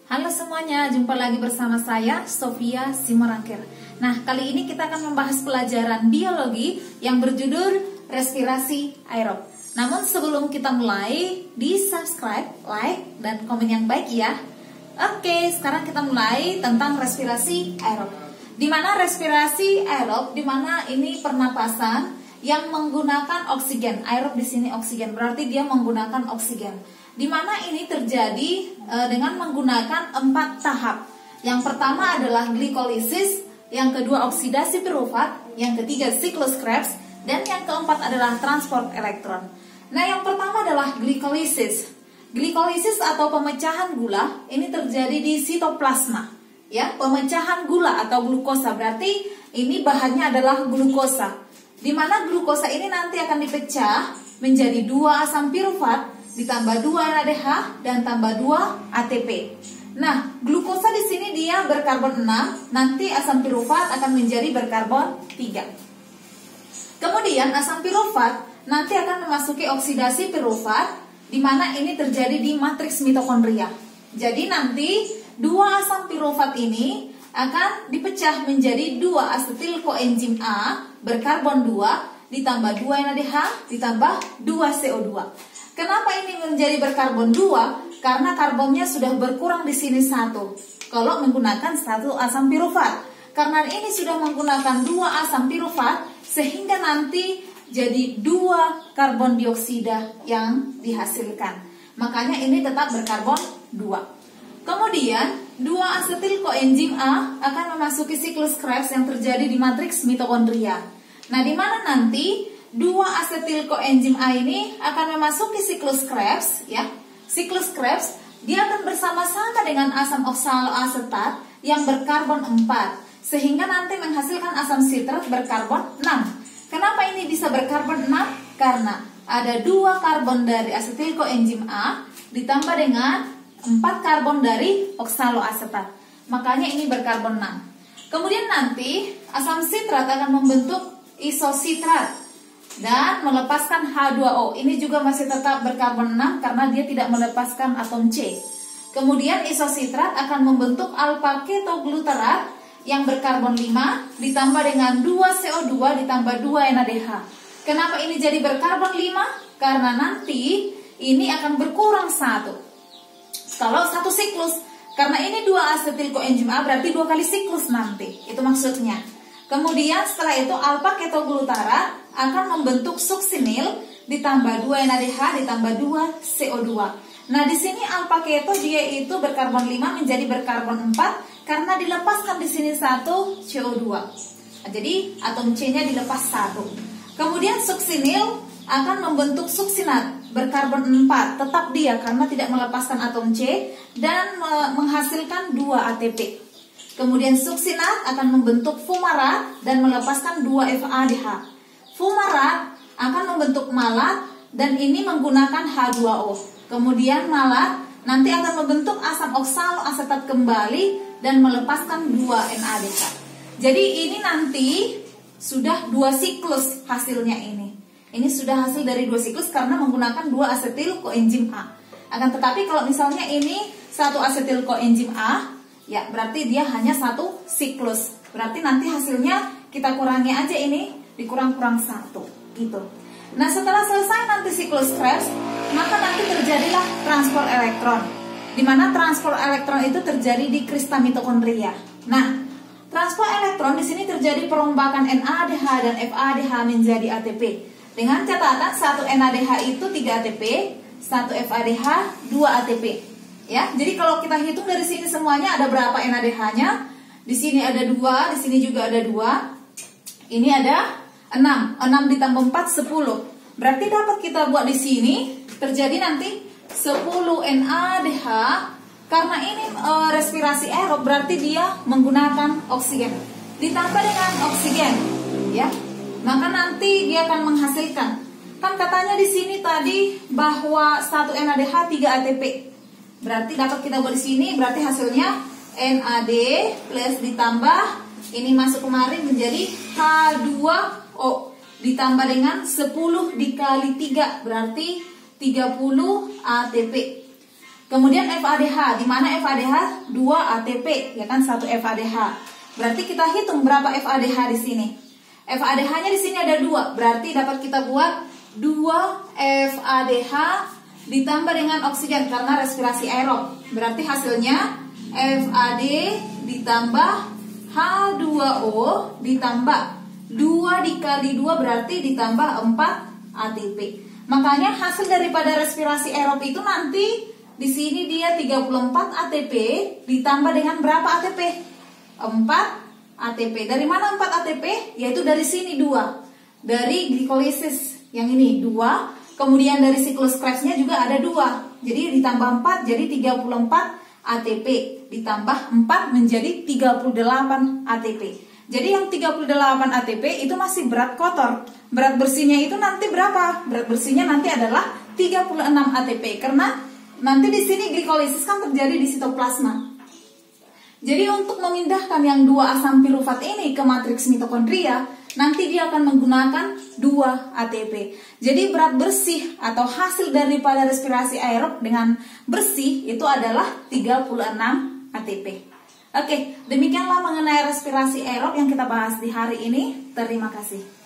Halo semuanya, jumpa lagi bersama saya Sofia Simorangkir. Nah, kali ini kita akan membahas pelajaran biologi yang berjudul respirasi aerob. Namun sebelum kita mulai, di subscribe, like, dan komen yang baik ya. Oke, sekarang kita mulai tentang respirasi aerob. Dimana respirasi aerob, dimana ini pernapasan yang menggunakan oksigen. Aerob di sini oksigen, berarti dia menggunakan oksigen. Di mana ini terjadi dengan menggunakan 4 tahap. Yang pertama adalah glikolisis, yang kedua oksidasi pirufat, yang ketiga siklus Krebs, dan yang keempat adalah transport elektron. Nah, yang pertama adalah glikolisis. Glikolisis atau pemecahan gula ini terjadi di sitoplasma. Ya, pemecahan gula atau glukosa, berarti ini bahannya adalah glukosa. Di mana glukosa ini nanti akan dipecah menjadi 2 asam pirufat ditambah 2 NADH dan tambah 2 ATP. Nah, glukosa di sini dia berkarbon 6, nanti asam pirufat akan menjadi berkarbon 3. Kemudian asam pirufat nanti akan memasuki oksidasi pirufat, di mana ini terjadi di matriks mitokondria. Jadi nanti 2 asam pirufat ini akan dipecah menjadi 2 asetil koenzim A berkarbon 2 ditambah 2 NADH ditambah 2 CO2. Kenapa ini menjadi berkarbon 2? Karena karbonnya sudah berkurang di sini 1. Kalau menggunakan 1 asam pirufat. Karena ini sudah menggunakan 2 asam pirufat, sehingga nanti jadi 2 karbon dioksida yang dihasilkan. Makanya ini tetap berkarbon 2. Kemudian 2 asetil koenzim A akan memasuki siklus Krebs yang terjadi di matriks mitokondria. Nah, di mana nanti 2 asetil koenzim A ini akan memasuki siklus Krebs, ya. Siklus Krebs dia akan bersama-sama dengan asam oksaloasetat yang berkarbon 4, sehingga nanti menghasilkan asam sitrat berkarbon 6. Kenapa ini bisa berkarbon 6? Karena ada 2 karbon dari asetil koenzim A ditambah dengan 4 karbon dari oksaloasetat. Makanya ini berkarbon 6. Kemudian nanti asam sitrat akan membentuk isositrat dan melepaskan H2O. Ini juga masih tetap berkarbon 6 karena dia tidak melepaskan atom C. Kemudian isositrat akan membentuk alfa ketogluterat yang berkarbon 5 ditambah dengan 2 CO2 ditambah 2 NADH. Kenapa ini jadi berkarbon 5? Karena nanti ini akan berkurang 1. Kalau 1 siklus, karena ini 2 asetil koenzim A berarti 2 kali siklus nanti. Itu maksudnya. Kemudian setelah itu alfa ketogluterat akan membentuk suksinil ditambah 2 NADH ditambah 2 CO2. Nah, di sini alfa keto dia itu berkarbon 5 menjadi berkarbon 4 karena dilepaskan di sini 1 CO2. Nah, jadi atom C-nya dilepas 1. Kemudian suksinil akan membentuk suksinat berkarbon 4, tetap dia karena tidak melepaskan atom C dan menghasilkan 2 ATP. Kemudian suksinat akan membentuk fumarat dan melepaskan 2 FADH. Fumarat akan membentuk malat dan ini menggunakan H2O. Kemudian malat nanti akan membentuk asam oksaloasetat kembali dan melepaskan 2 NADH. Jadi ini nanti sudah 2 siklus hasilnya ini. Ini sudah hasil dari 2 siklus karena menggunakan 2 asetil koenzim A. Akan tetapi kalau misalnya ini 1 asetil koenzim A, ya berarti dia hanya 1 siklus. Berarti nanti hasilnya kita kurangi aja ini, dikurang-kurang 1 gitu. Nah, setelah selesai nanti siklus Krebs, maka nanti terjadilah transport elektron. Di mana transport elektron itu terjadi di kristal mitokondria. Nah, transport elektron di sini terjadi perombakan NADH dan FADH menjadi ATP. Dengan catatan 1 NADH itu 3 ATP, 1 FADH 2 ATP. Ya, jadi kalau kita hitung dari sini semuanya ada berapa NADH-nya? Di sini ada 2, di sini juga ada 2. Ini ada 6. 6 ditambah 4 10. Berarti dapat kita buat di sini terjadi nanti 10 NADH karena ini respirasi aerob berarti dia menggunakan oksigen. Ditambah dengan oksigen, ya. Maka nanti dia akan menghasilkan. Kan katanya di sini tadi bahwa 1 NADH 3 ATP. Berarti dapat kita buat di sini, berarti hasilnya NAD plus ditambah ini masuk kemarin menjadi H2O ditambah dengan 10 dikali 3 berarti 30 ATP. Kemudian FADH, di mana FADH 2 ATP, ya kan, 1 FADH. Berarti kita hitung berapa FADH di sini. FADH-nya di sini ada 2, berarti dapat kita buat 2 FADH ditambah dengan oksigen karena respirasi aerob. Berarti hasilnya FAD ditambah H2O ditambah 2 dikali 2 berarti ditambah 4 ATP. Makanya hasil daripada respirasi aerob itu nanti di sini dia 34 ATP ditambah dengan berapa ATP? 4 ATP. Dari mana 4 ATP? Yaitu dari sini 2. Dari glikolisis yang ini 2. Kemudian dari siklus Krebsnya juga ada 2. Jadi ditambah 4 jadi 34 ATP. Ditambah 4 menjadi 38 ATP. Jadi yang 38 ATP itu masih berat kotor. Berat bersihnya itu nanti berapa? Berat bersihnya nanti adalah 36 ATP. Karena nanti di sini glikolisis kan terjadi di sitoplasma. Jadi untuk memindahkan yang 2 asam pirufat ini ke matriks mitokondria, nanti dia akan menggunakan 2 ATP. Jadi berat bersih atau hasil daripada respirasi aerob dengan bersih itu adalah 36 ATP. Oke, demikianlah mengenai respirasi aerob yang kita bahas di hari ini. Terima kasih.